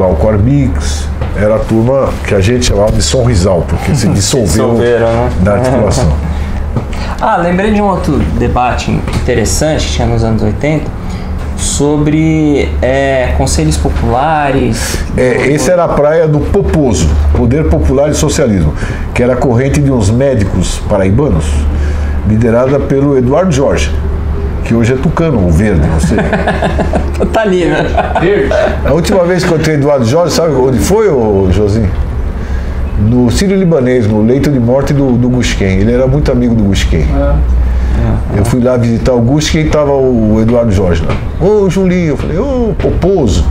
lá o Corbix, era a turma que a gente chamava de Sonrisal, porque se dissolveu né? na articulação. Lembrei de um outro debate interessante que tinha nos anos 80 sobre conselhos populares. Esse era a praia do Poposo, Poder Popular e Socialismo, que era a corrente de uns médicos paraibanos, liderada pelo Eduardo Jorge, que hoje é tucano, o verde, não sei. Tá ali, né? A última vez que eu encontrei Eduardo Jorge, sabe onde foi, Josinho? No Sírio-Libanês, no leito de morte do Gusquem. Ele era muito amigo do Gusquem. Eu fui lá visitar o Gusquem e estava o Eduardo Jorge lá. Ô, Julinho, eu falei, Poposo,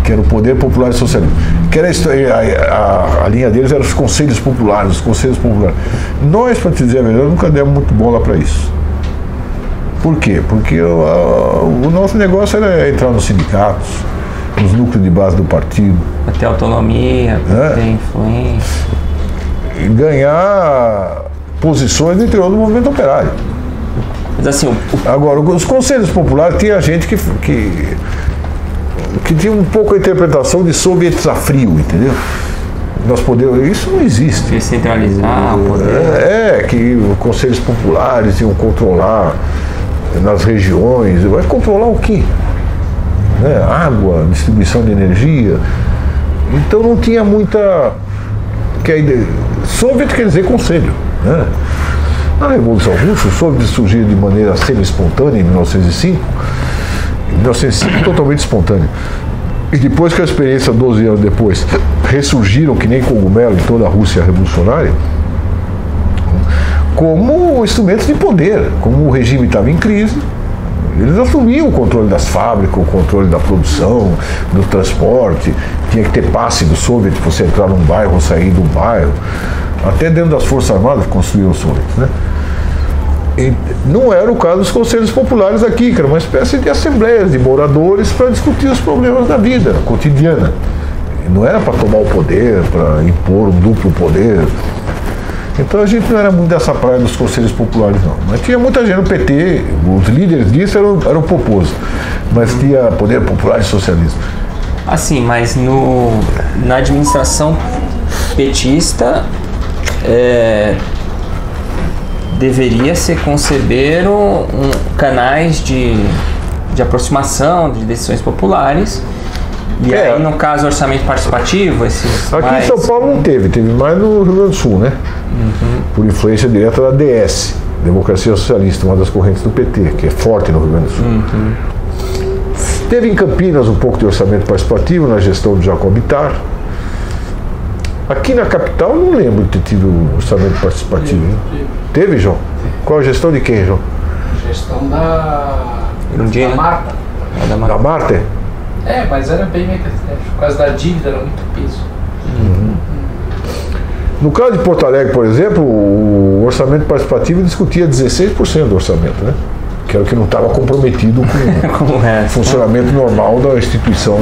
que era o Poder Popular e Socialismo. Que era a linha deles era os conselhos populares, Nós, para te dizer a verdade, nunca demos muito bola para isso. Por quê? Porque o nosso negócio era entrar nos sindicatos, nos núcleos de base do partido. Pra ter autonomia, pra ter influência. E ganhar posições no interior do movimento operário. Mas assim, Agora, os conselhos populares tinha gente que tinha um pouco a interpretação de sovietizar frio, entendeu? Nós podemos, isso não existe. Descentralizar o poder. Que os conselhos populares iam controlar nas regiões. Vai controlar o quê? Água, distribuição de energia. Então não tinha muita. Soviet quer dizer conselho. Na Revolução Russa, o Soviet surgiu de maneira semi-espontânea em 1905. Em 1905, totalmente espontânea. E depois que a experiência, 12 anos depois, ressurgiram que nem cogumelo em toda a Rússia revolucionária, como instrumentos de poder. Como o regime estava em crise, eles assumiam o controle das fábricas, o controle da produção, do transporte. Tinha que ter passe do Soviet para você entrar num bairro ou sair de um bairro. Até dentro das Forças Armadas construíram os Soviets, né? E não era o caso dos conselhos populares aqui, que era uma espécie de assembleias de moradores para discutir os problemas da vida cotidiana. E não era para tomar o poder, para impor um duplo poder. Então a gente não era muito dessa praia dos conselhos populares, não. Mas tinha muita gente no PT, os líderes disso eram Poposo, mas tinha Poder Popular e Socialismo. Assim, mas na administração petista deveria se conceber canais de aproximação de decisões populares. E aí, no caso, orçamento participativo, Aqui em São Paulo não teve mais no Rio Grande do Sul, né? Por influência direta da DS, Democracia Socialista, uma das correntes do PT, que é forte no Rio Grande do Sul. Teve em Campinas um pouco de orçamento participativo na gestão do Jacob Bittar. Aqui na capital não lembro de ter tido orçamento participativo. Teve, João? Qual a gestão de quem, João? Gestão da Marta. Da Marta? Mas era bem mequetréfico. Por causa da dívida, era muito peso. No caso de Porto Alegre, por exemplo, o orçamento participativo discutia 16% do orçamento, né? Que era o que não estava comprometido com o funcionamento normal da instituição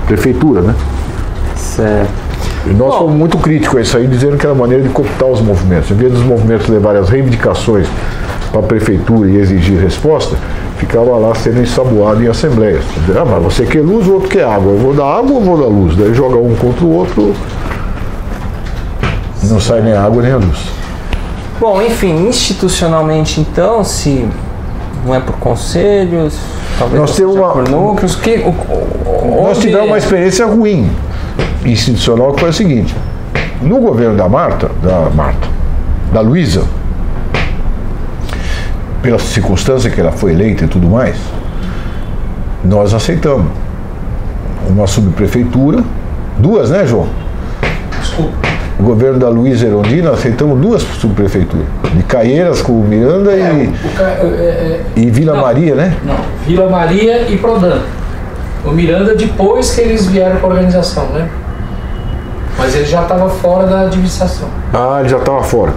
prefeitura, né? Certo. E nós fomos muito críticos a isso aí, dizendo que era maneira de cooptar os movimentos. Em vez dos movimentos levarem as reivindicações para a prefeitura e exigir resposta, ficava lá sendo ensaboado em assembleias. Mas você quer luz, o outro quer água. Eu vou dar água ou vou dar luz? Daí joga um contra o outro e não sai nem a água nem a luz. Bom, enfim, institucionalmente então, se não é por conselhos, talvez nós temos por núcleos, nós tivemos uma experiência ruim institucional, que foi a seguinte: no governo da Luísa, pela circunstância que ela foi eleita e tudo mais, nós aceitamos uma subprefeitura, duas, né, João? Desculpa. O governo da Luísa Erondina, aceitamos duas subprefeituras, de Caieiras com Miranda e Vila Maria, né? Não, Vila Maria e Prodan. O Miranda depois que eles vieram para a organização, né? Mas ele já estava fora da administração. Ele já estava fora.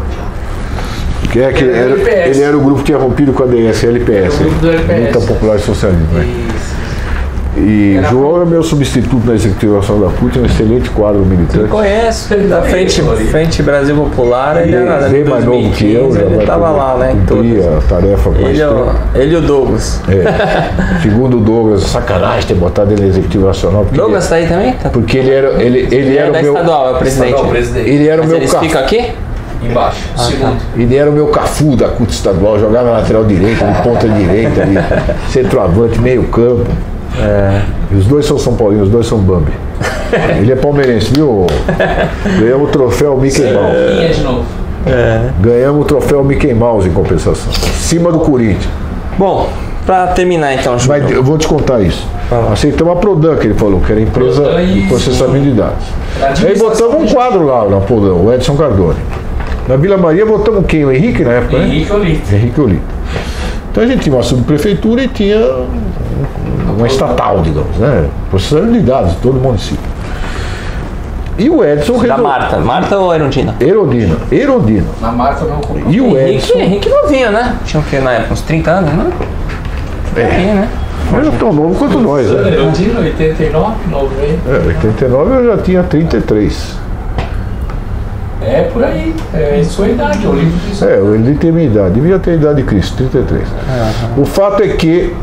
Que ele era o grupo que tinha rompido com a DS, LPS. O grupo do LPS. Luta Popular e Socialismo. Né? Isso. E João é meu substituto na executivação da CUT, um excelente quadro militante. Conheço ele da Frente Brasil Popular, ele era bem mais novo que eu, já ele estava lá, né? Cumpria a tarefa mais ele e o Douglas. Segundo o Douglas, sacanagem ter botado ele na executiva nacional. Douglas tá aí também? Porque ele era o meu estadual, é o presidente. Ele era o meu Eles ficam aqui? Embaixo, segundo. Ele era o meu Cafu da CUT estadual, jogava na lateral direita, de ponta direita, de centroavante, meio campo. E os dois são São Paulinos, os dois são Bambi. Ele é palmeirense, viu? Ganhamos o troféu Mickey Mouse. De novo. Ganhamos o troféu Mickey Mouse em compensação. Acima do Corinthians. Bom, pra terminar então, Mas eu vou te contar isso. Aceitamos a Prodan, que ele falou, que era a empresa de processamento de dados. Aí botamos um quadro lá na Prodan, o Edson Cardone. Na Vila Maria botamos quem? O Henrique na época, Henrique Olito. Henrique Olito. Então a gente tinha uma subprefeitura e tinha uma estatal, digamos, né? Processamento de dados de todo o município. E o Edson... Da Marta. Marta ou Erundina? Erundina. Na Marta não comprou. E o Edson... Henrique novinho, né? Tinha o que na época? Uns 30 anos, né? né? Mas não tão novo quanto nós, né? Erundina, 89, 90. 89 eu já tinha 33. É por aí, é sua idade, o livro diz. Ele tem minha idade, devia ter a idade de Cristo, 33. O fato é que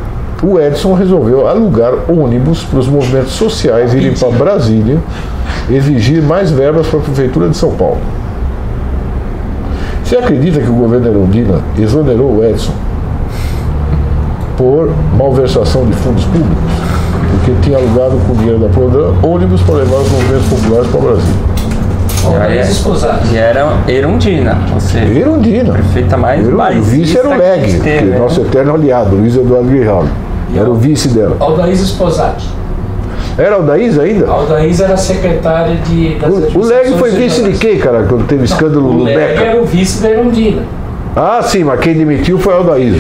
o Edson resolveu alugar ônibus para os movimentos sociais irem para Brasília exigir mais verbas para a Prefeitura de São Paulo. Você acredita que o governo Erundina exonerou o Edson por malversação de fundos públicos? Porque tinha alugado com o dinheiro da Prodan ônibus para levar os movimentos populares para Brasília. E era Erundina, ou seja, Erundina. Prefeita mais O vice era o Leg, nosso eterno aliado, Luiz Eduardo Grijalvo. Era o vice dela. Aldaís Esposati. Era Aldaís ainda? Aldaís era secretária de... O Leg foi vice de quem, cara, quando teve escândalo no Beca? O Leg era o vice da Erundina. Ah, sim, mas quem demitiu foi Aldaís.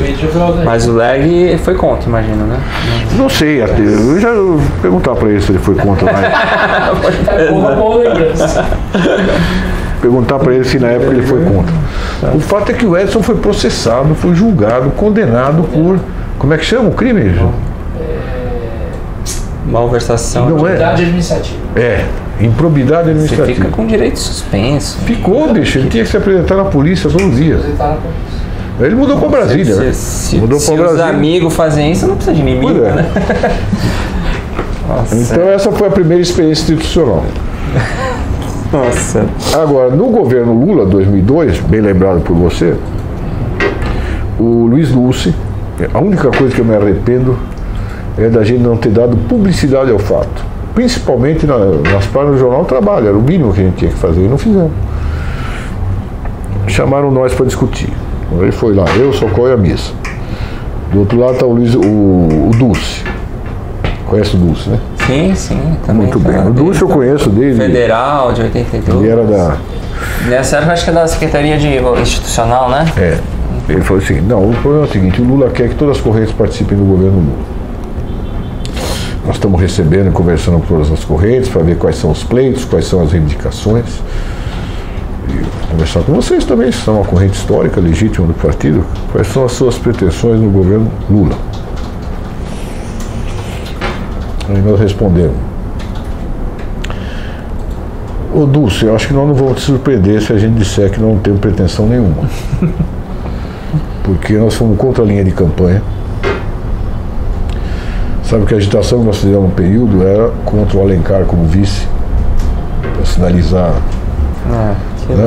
Mas o Leg foi contra, imagino, né? Não sei, eu já vou perguntar pra ele se ele foi contra. Perguntar pra ele se na época ele foi contra. O fato é que o Edson foi processado, foi julgado, condenado por... Como é que chama o crime? Malversação. Improbidade administrativa. Improbidade administrativa. Você fica com direito suspenso. Ficou, bicho. Ele tinha que se apresentar na polícia todo dia. Ele mudou para Brasília, né? Se os amigos fazem isso, não precisa de inimigo, né? Então essa foi a primeira experiência institucional. Nossa. Agora, no governo Lula, 2002, bem lembrado por você, o Luiz Dulce, a única coisa que eu me arrependo é da gente não ter dado publicidade ao fato. Principalmente nas páginas do Jornal Trabalho, era o mínimo que a gente tinha que fazer, e não fizemos. Chamaram nós para discutir. Ele foi lá, eu, Socorro e a Missa. Do outro lado está o Dulce. Conhece o Dulce, né? Sim, também. Muito bem. O Dulce eu conheço desde... Federal, de 82. Ele era da... Nessa época, acho que é da Secretaria de Institucional, né? Ele falou assim, não, o problema é o seguinte, o Lula quer que todas as correntes participem do governo Lula. Nós estamos recebendo e conversando com todas as correntes para ver quais são os pleitos, quais são as reivindicações. E conversar com vocês também, se são uma corrente histórica, legítima do partido, quais são as suas pretensões no governo Lula. Aí nós respondemos. Ô Dulce, eu acho que nós não vamos te surpreender se a gente disser que não temos pretensão nenhuma. Porque nós fomos contra a linha de campanha. Sabe que a agitação que nós fizemos no período era contra o Alencar como vice, para sinalizar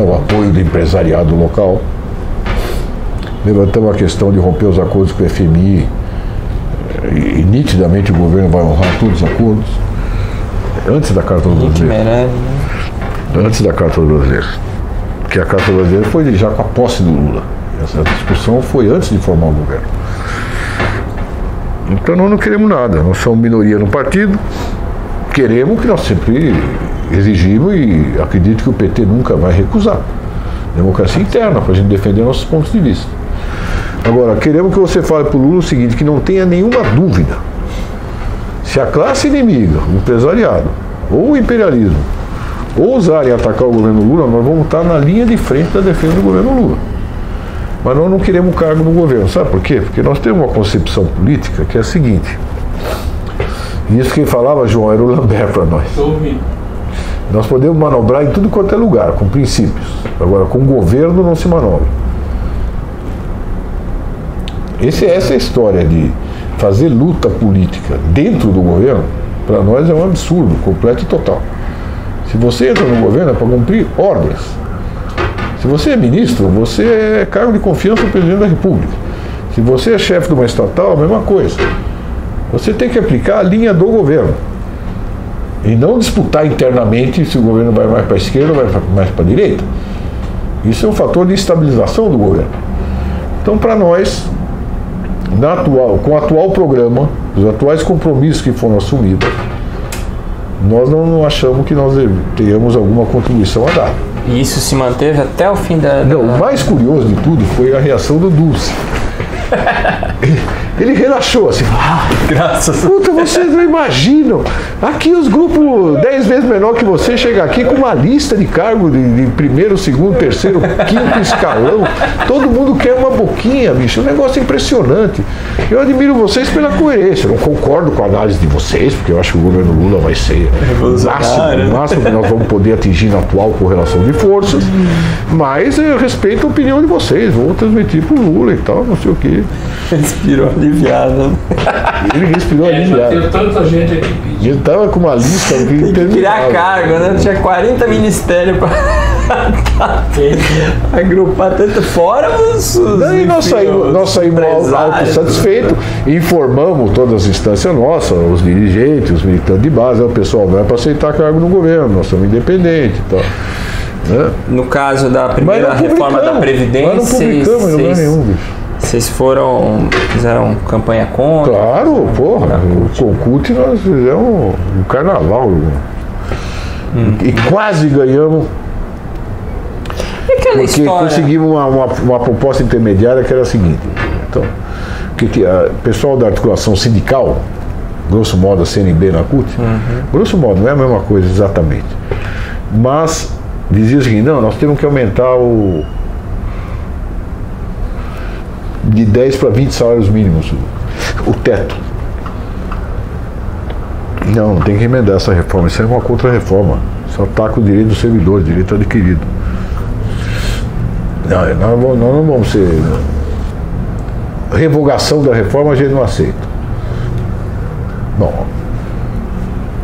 o apoio do empresariado local. Levantamos a questão de romper os acordos com o FMI e nitidamente o governo vai honrar todos os acordos antes da Carta dos Brasileiros. Antes da Carta dos Brasileiros. Porque a Carta dos Brasileiros foi já com a posse do Lula. Essa discussão foi antes de formar o governo. Então nós não queremos nada, nós somos minoria no partido, queremos que nós sempre exigimos e acredito que o PT nunca vai recusar. Democracia interna, para a gente defender nossos pontos de vista. Agora, queremos que você fale para o Lula o seguinte, que não tenha nenhuma dúvida. Se a classe inimiga, o empresariado, ou o imperialismo, ousarem atacar o governo Lula, nós vamos estar na linha de frente da defesa do governo Lula. Mas nós não queremos cargo no governo. Sabe por quê? Porque nós temos uma concepção política que é a seguinte. E isso quem falava, João, era o Lambert para nós. Estou ouvindo. Nós podemos manobrar em tudo quanto é lugar, com princípios. Agora, com o governo não se manobra. Essa é a história de fazer luta política dentro do governo, para nós é um absurdo, completo e total. Se você entra no governo é para cumprir ordens. Se você é ministro, você é cargo de confiança do presidente da República. Se você é chefe de uma estatal, a mesma coisa. Você tem que aplicar a linha do governo. E não disputar internamente se o governo vai mais para a esquerda ou vai mais para a direita. Isso é um fator de estabilização do governo. Então, para nós, com o atual programa, os atuais compromissos que foram assumidos, nós não achamos que nós tenhamos alguma contribuição a dar. E isso se manteve até o fim da... Não, o mais curioso de tudo foi a reação do Dulce. Ele relaxou assim. Graças a Puta, vocês não imaginam. Aqui os grupos 10 vezes menor que você chega aqui com uma lista de cargos de primeiro, segundo, terceiro, quinto escalão. Todo mundo quer uma boquinha, bicho. Um negócio impressionante. Eu admiro vocês pela coerência. Eu não concordo com a análise de vocês, porque eu acho que o governo Lula vai ser o máximo que nós vamos poder atingir na atual correlação de forças. Mas eu respeito a opinião de vocês. Vou transmitir pro Lula e tal, não sei o quê. Respirou aliviado. Ele respirou aliviado. Tem tanta gente aqui pedindo. Ele tava com uma lista que Tem que criar cargo, né? Tinha 40 ministérios para agrupar tanto fora os Daí nós saímos autossatisfeitos, informamos todas as instâncias nossas, os dirigentes, os militantes de base, o pessoal não é para aceitar cargo no governo, nós somos independentes e tal. Né? No caso da primeira reforma da Previdência, não publicamos em lugar nenhum, bicho. Vocês fizeram campanha contra? Claro, porra. Com o CUT nós fizemos um carnaval. E quase ganhamos. E aquela porque história? Conseguimos uma proposta intermediária que era a seguinte. Então, o pessoal da articulação sindical, grosso modo a CNB na CUT, grosso modo, não é a mesma coisa exatamente. Mas dizia o seguinte, não, nós temos que aumentar de 10 para 20 salários mínimos, o teto. Não tem que emendar essa reforma, isso é uma contra-reforma. Isso ataca o direito do servidor, direito adquirido. Não, nós não vamos ser... Revogação da reforma a gente não aceita. Bom,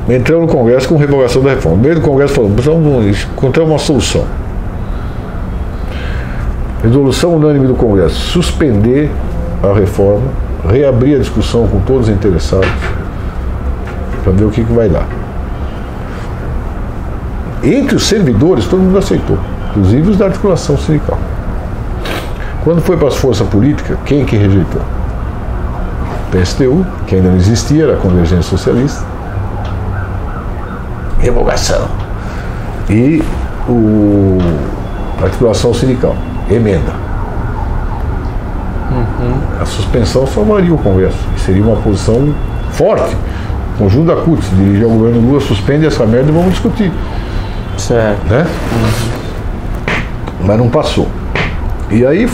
entramos no Congresso com revogação da reforma. No meio do Congresso falamos, precisamos encontrar uma solução. Resolução unânime do Congresso, suspender a reforma, reabrir a discussão com todos os interessados, para ver o que vai dar. Entre os servidores, todo mundo aceitou, inclusive os da articulação sindical. Quando foi para as forças políticas, quem que rejeitou? O PSTU, que ainda não existia, era a Convergência Socialista. Revogação. E a articulação sindical. Emenda. A suspensão salvaria o Congresso. Seria uma posição forte. O conjunto da CUT, se dirigir ao governo Lula, suspende essa merda e vamos discutir. Certo. Né? Mas não passou. E aí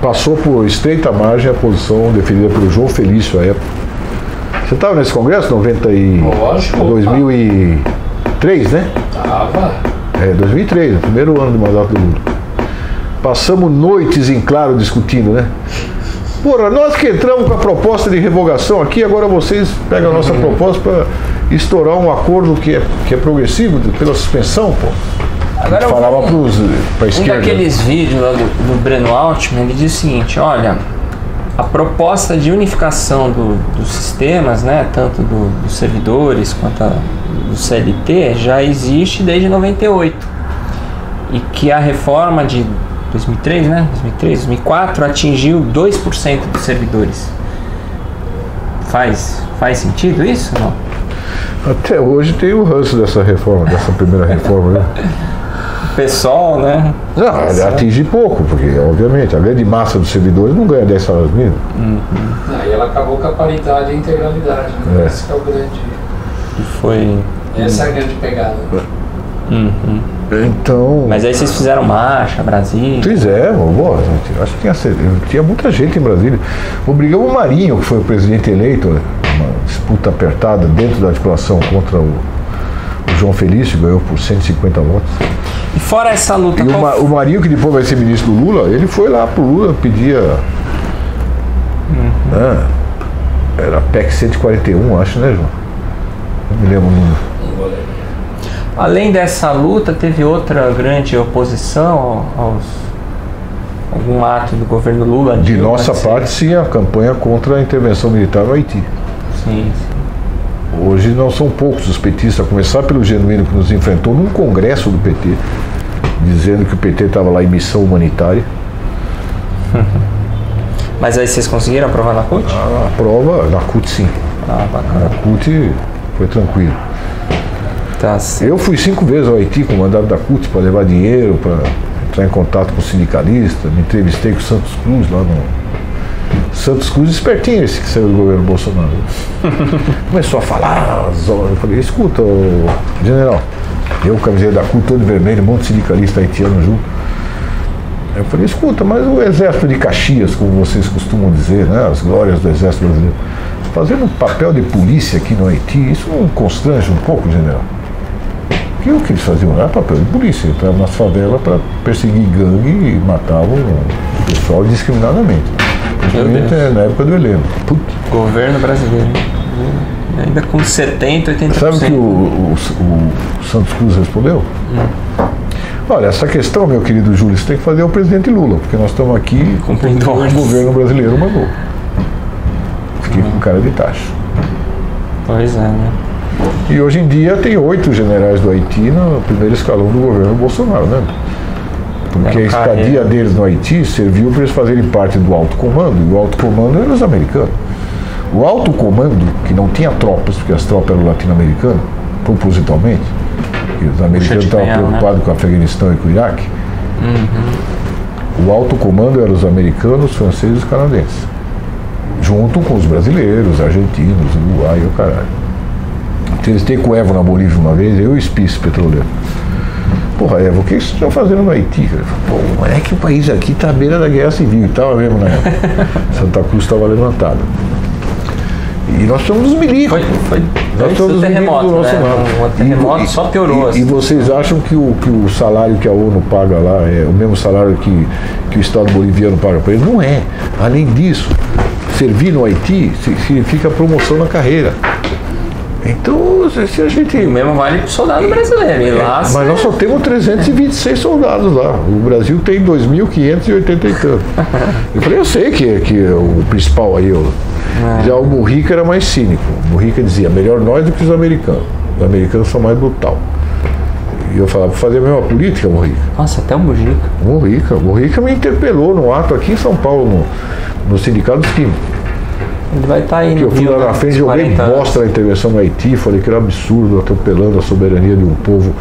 passou por estreita margem a posição defendida pelo João Felício à época. Você estava nesse Congresso? Lógico. 2003, né? Tava. 2003, o primeiro ano do mandato do Lula. Passamos noites em claro discutindo, né? Porra, nós que entramos com a proposta de revogação aqui, agora vocês pegam a nossa proposta para estourar um acordo que é progressivo pela suspensão, pô. Agora falava para a esquerda. Um daqueles vídeos lá do Breno Altman, ele diz o seguinte, olha, a proposta de unificação dos sistemas, né, tanto dos servidores quanto do CLT, já existe desde 98. E que a reforma de 2003, né, 2004, atingiu 2% dos servidores. Faz sentido isso? Não? Até hoje tem o ranço dessa reforma, dessa primeira reforma, né? O pessoal, né? Não, ele atinge pouco, porque, obviamente, a grande massa dos servidores não ganha 10 salários mínimos. Aí ela acabou com a paridade e a integralidade, né? Esse que é o grande... Foi... Essa é a grande pegada. Então... Mas aí vocês fizeram marcha, Brasília? Fizemos, acho que tinha muita gente em Brasília. Obrigamos o Marinho, que foi o presidente eleito, uma disputa apertada dentro da articulação contra o João Felício, ganhou por 150 votos. E fora essa luta... E o Marinho, que depois vai ser ministro do Lula, ele foi lá pro Lula, pedia... era PEC 141, acho, né, João? Não me lembro o número. Além dessa luta, teve outra grande oposição algum ato do governo Lula? De nossa parte, sim, a campanha contra a intervenção militar no Haiti. Sim. Hoje não são poucos os petistas, a começar pelo Genuíno, que nos enfrentou num congresso do PT, dizendo que o PT estava lá em missão humanitária. Mas aí vocês conseguiram aprovar na CUT? A prova, na CUT sim. Bacana. Na CUT foi tranquilo. Tá. Eu fui 5 vezes ao Haiti com o mandato da CUT para levar dinheiro, para entrar em contato com sindicalistas, me entrevistei com o Santos Cruz lá no... Santos Cruz espertinho esse que saiu do governo Bolsonaro. Começou a falar, eu falei, escuta, general, eu camiseta da CUT todo vermelho, um monte de sindicalista haitiano junto. Eu falei, escuta, mas o exército de Caxias, como vocês costumam dizer, né, as glórias do exército brasileiro, fazendo papel de polícia aqui no Haiti, isso não constrange um pouco, general? Porque o que eles faziam era papel de polícia, entravam nas favelas para perseguir gangue e matavam o pessoal indiscriminadamente. Principalmente na época do Heleno. Governo brasileiro. Ainda com 70%, 80%. Sabe o que o Santos Cruz respondeu? Olha, essa questão, meu querido Júlio, você tem que fazer o presidente Lula, porque nós estamos aqui cumprindo o que o governo brasileiro mandou. Fiquei com cara de taxa. Pois é, né? E hoje em dia tem 8 generais do Haiti no primeiro escalão do governo Bolsonaro, né? Porque a estadia deles no Haiti serviu para eles fazerem parte do alto comando, e o alto comando eram os americanos. O alto comando, que não tinha tropas, porque as tropas eram latino-americanas, propositalmente, porque os americanos estavam preocupados com o Afeganistão e com o Iraque, o alto comando eram os americanos, os franceses e os canadenses, junto com os brasileiros, argentinos, Uruguai e o caralho. Eles têm com o Evo na Bolívia uma vez, eu e o Spice, petroleiro. Porra, Evo, o que vocês estão fazendo no Haiti? Pô, mas é que o país aqui está à beira da guerra civil, estava mesmo na época. Santa Cruz estava levantada. E nós somos os milicos. Nós somos os terremoto, do nosso lado. O terremoto só piorou. E vocês acham que o salário que a ONU paga lá é o mesmo salário que o Estado boliviano paga para eles? Não é. Além disso, servir no Haiti significa promoção na carreira. Então, se a gente... E o mesmo vale para o soldado brasileiro. E lá, mas nós só temos 326 soldados lá. O Brasil tem 2.580 e tanto. Eu falei, eu sei que o principal aí, já o Mujica era mais cínico. O Mujica dizia, melhor nós do que os americanos. Os americanos são mais brutal. E eu falava, fazer a mesma política, Mujica. Nossa, até o Mujica. Mujica me interpelou num ato aqui em São Paulo, no Sindicato dos Químicos. Ele vai estar aí no eu fui lá na frente, joguei bosta na intervenção no Haiti, falei que era absurdo, atropelando a soberania de um povo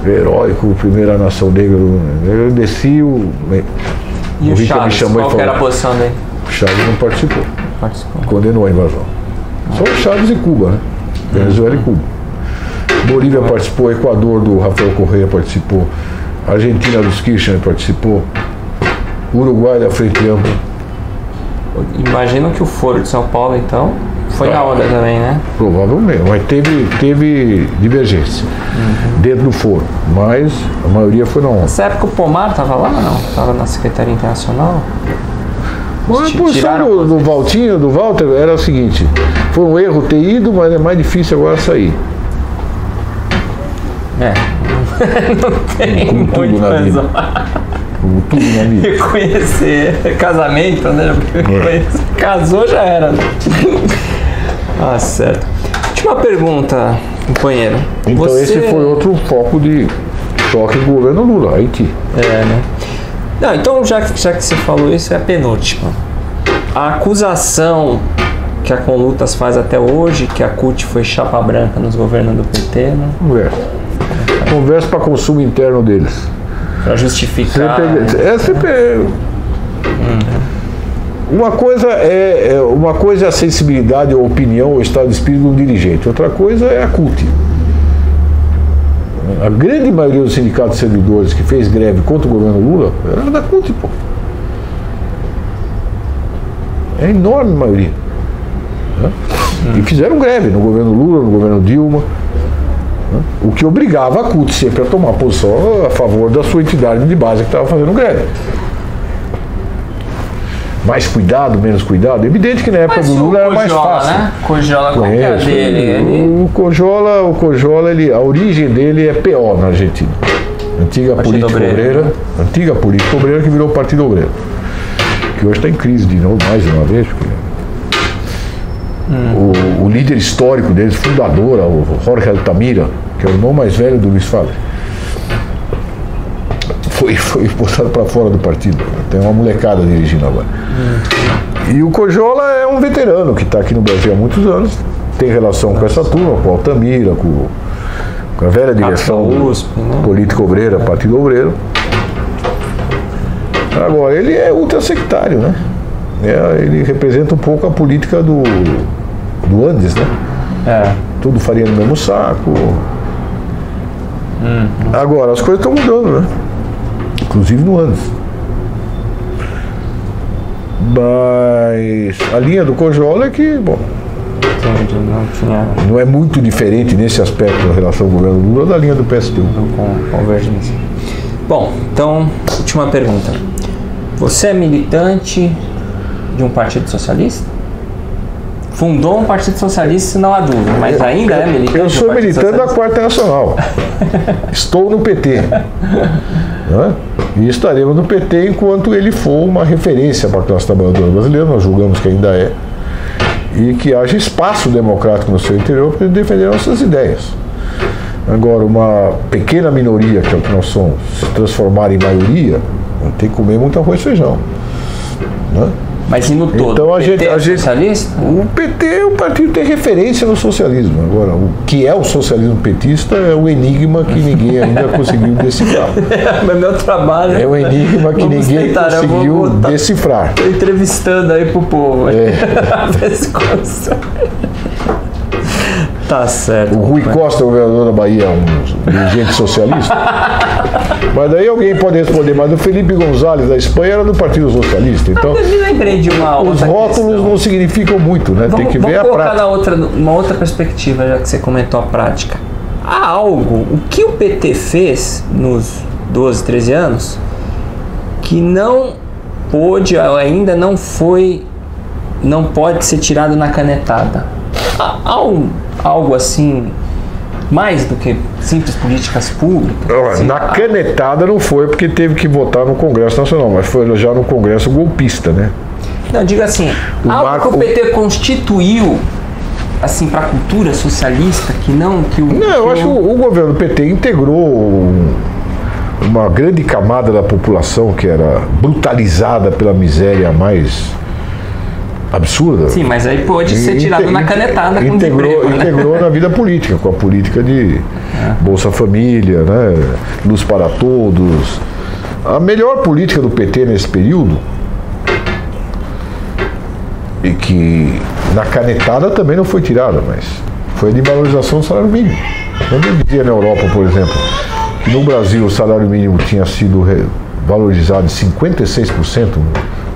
heróico, primeira nação negra. Eu desci, e o Chaves, me chamou qual e falou, era a posição dele? O Chaves não participou. Condenou a invasão. Só o Chaves e Cuba, né? Venezuela e Cuba. Bolívia participou, Equador do Rafael Correa participou, Argentina dos Kirchner participou, Uruguai da Frente Ampla. Imagino que o Foro de São Paulo, então, foi na onda também, né? Provavelmente, mas teve divergência dentro do Foro, mas a maioria foi na onda. Nessa época o Pomar estava lá ou não? Estava na Secretaria Internacional? Mas a posição do Walter era o seguinte, foi um erro ter ido, mas é mais difícil agora sair. Não tem como tudo na vida. Como tudo na vida. Reconhecer casamento, né? Casou, já era. Certo. Última pergunta, companheiro. Então esse foi outro foco de choque do governo Lula, Haiti. Né? Não, então já que você falou isso, é a penúltima. A acusação que a Conlutas faz até hoje, que a CUT foi chapa branca nos governos do PT, né? Conversa para consumo interno deles. Para justificar. Uma coisa é a sensibilidade, a opinião, o estado de espírito de um dirigente. Outra coisa é a CUT. A grande maioria dos sindicatos de servidores que fez greve contra o governo Lula era da CUT, pô. É a enorme maioria. Né? E fizeram greve no governo Lula, no governo Dilma. Né? O que obrigava a CUT sempre a tomar posição a favor da sua entidade de base que estava fazendo greve. Mais cuidado, menos cuidado. Evidente que na época do Lula era mais fácil. Né? Cojola, qual que é a dele? O Cojola, a origem dele é PO na Argentina. Antiga política obreira que virou Partido Obreiro. Que hoje está em crise de novo, mais uma vez. Porque o líder histórico deles, fundador, o Jorge Altamira, que é o irmão mais velho do Luiz Fagner, foi botado para fora do partido. Tem uma molecada dirigindo agora. E o Cojola é um veterano que está aqui no Brasil há muitos anos, tem relação com essa turma, com o Altamira, com a velha direção USP, né? política obreira, Partido Obreiro. Agora, ele é ultrasectário, né? Ele representa um pouco a política do Andes, né? Tudo faria no mesmo saco. Agora, as coisas estão mudando, né? Inclusive no Andes. Mas a linha do Cojola é que, bom, não é muito diferente nesse aspecto da relação do governo Lula da linha do PSTU. Com convergência. Bom, então, última pergunta. Você é militante de um partido socialista? Fundou um partido socialista, não há dúvida, mas ainda é militante? Eu sou militante da Quarta Nacional. Estou no PT. Né? E estaremos no PT enquanto ele for uma referência para a classe trabalhadora brasileira, nós julgamos que ainda é, e que haja espaço democrático no seu interior para defender nossas ideias. Agora, uma pequena minoria, que é o que nós somos, se transformar em maioria, tem que comer muito arroz e feijão. Né? Mas e no todo? Então, o PT é socialista? O PT, o partido tem referência no socialismo. Agora, o que é o socialismo petista é um enigma que ninguém ainda conseguiu decifrar. Mas meu trabalho é um enigma que ninguém conseguiu decifrar. Estou entrevistando aí pro povo. Tá certo. O Rui Costa, o governador da Bahia, é um dirigente socialista. Mas daí alguém pode responder, mas o Felipe González da Espanha era do Partido Socialista. Então, eu me lembrei de uma os rótulos questão. Não significam muito, né? Tem que ver a prática. Vamos colocar uma outra perspectiva, já que você comentou a prática. Há algo, o que o PT fez nos 12, 13 anos, que não pôde, ainda não pode ser tirado na canetada. Há algo assim, mais do que simples políticas públicas? Assim, na canetada não foi porque teve que votar no Congresso Nacional, mas foi já no Congresso golpista, né? Não, diga assim, algo que o PT constituiu assim para a cultura socialista que não que o não, eu acho que o governo do PT integrou uma grande camada da população que era brutalizada pela miséria mais absurda. Sim, mas aí pode ser tirado na canetada com integrou na vida política, com a política de Bolsa Família, né? Luz para Todos. A melhor política do PT nesse período, e que na canetada também não foi tirada, mas foi a de valorização do salário mínimo. Quando eu dizia na Europa, por exemplo, que no Brasil o salário mínimo tinha sido valorizado em 56%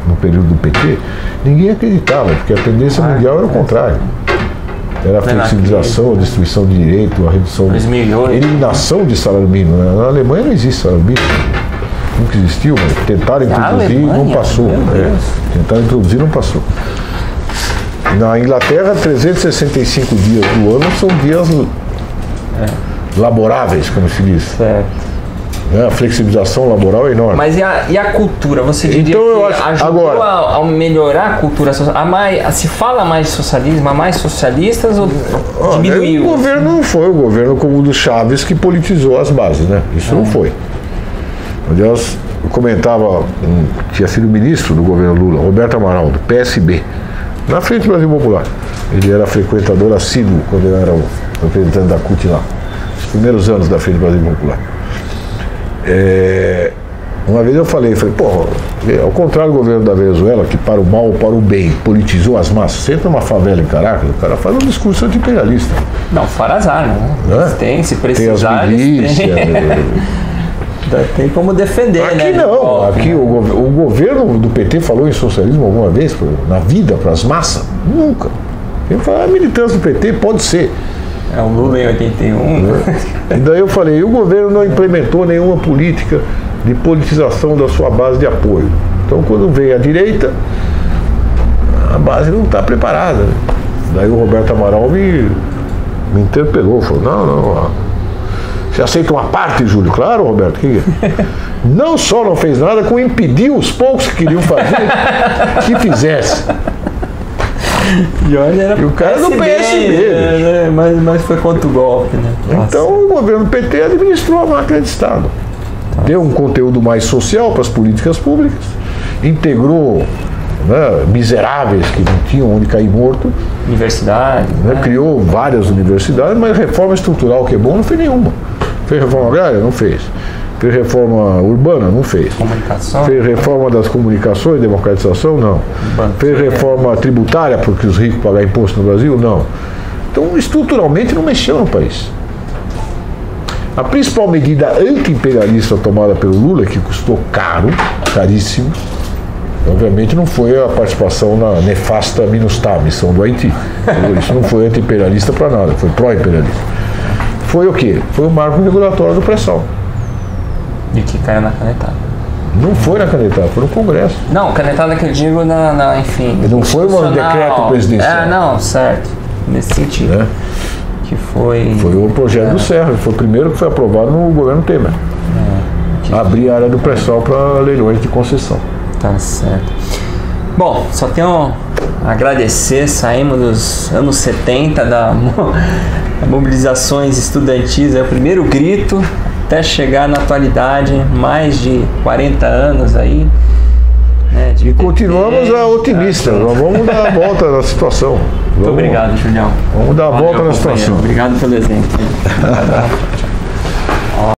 no período do PT, ninguém acreditava, porque a tendência mundial era o contrário. Era a flexibilização, a destruição de direito, a redução, a eliminação de salário mínimo. Na Alemanha não existe salário mínimo. Nunca existiu, mas tentaram introduzir e não passou. Tentaram introduzir e não passou. Na Inglaterra, 365 dias do ano são dias laboráveis, como se diz. Certo. A flexibilização laboral é enorme. Mas e a cultura? Você diria que ajudou a melhorar a cultura social? Se fala mais de socialismo, há mais socialistas ou diminuiu? O governo não foi o governo como o do Chaves que politizou as bases, né? Isso não foi. Aliás, eu comentava, tinha sido ministro do governo Lula, Roberto Amaral, do PSB, na Frente do Brasil Popular. Ele era frequentador assíduo quando eu era o representante da CUT lá, nos primeiros anos da Frente do Brasil Popular. Uma vez eu falei, pô, ao contrário do governo da Venezuela, que para o mal ou para o bem politizou as massas, você entra numa favela em Caracas, o cara faz um discurso anti-imperialista. Não, fora as armas, né? Tem, se precisar, tem as milícias, tem como defender, aqui né? Não, golpe, aqui né? o governo do PT falou em socialismo alguma vez, na vida, para as massas? Nunca. Quem fala, a militância do PT pode ser. É o Lula em 81. E daí eu falei, o governo não implementou nenhuma política de politização da sua base de apoio. Então, quando vem a direita, a base não está preparada. Daí o Roberto Amaral me interpelou, falou, não, você aceita uma parte, Júlio? Claro, Roberto, que não só não fez nada, como impediu os poucos que queriam fazer que fizesse. E olha, era o cara do PSB, mas foi contra o golpe, né? Então o governo PT administrou a máquina de Estado. Deu um conteúdo mais social para as políticas públicas, integrou, né, miseráveis que não tinham onde cair morto. Universidade. Né, criou várias universidades, mas reforma estrutural que é bom não fez nenhuma. Fez reforma agrária? Não fez. Fez reforma urbana? Não fez. Comunicação? Fez reforma das comunicações, democratização? Não. Fez reforma tributária, porque os ricos pagam imposto no Brasil? Não. Então, estruturalmente, não mexeu no país. A principal medida anti-imperialista tomada pelo Lula, que custou caro, caríssimo, obviamente não foi a participação na nefasta MINUSTAH, missão do Haiti. Isso não foi anti-imperialista para nada, foi pró-imperialista. Foi o quê? Foi o marco regulatório do pré-sal. E que caiu na canetada. Não foi na canetada, foi no Congresso. Não, canetada que eu digo enfim. Não foi um decreto presidencial. Não, certo. Nesse sentido. Né? Que foi o projeto do Serra, foi o primeiro que foi aprovado no governo Temer. Abrir a área do pré-sal para leilões de concessão. Tá certo. Bom, só tenho a agradecer, saímos dos anos 70 da mobilizações estudantis, é o primeiro grito, até chegar na atualidade, mais de 40 anos aí. Né, e continuamos otimistas, nós vamos dar a volta na situação. Muito obrigado, Julião. Vamos dar a volta na situação. Obrigado pelo exemplo.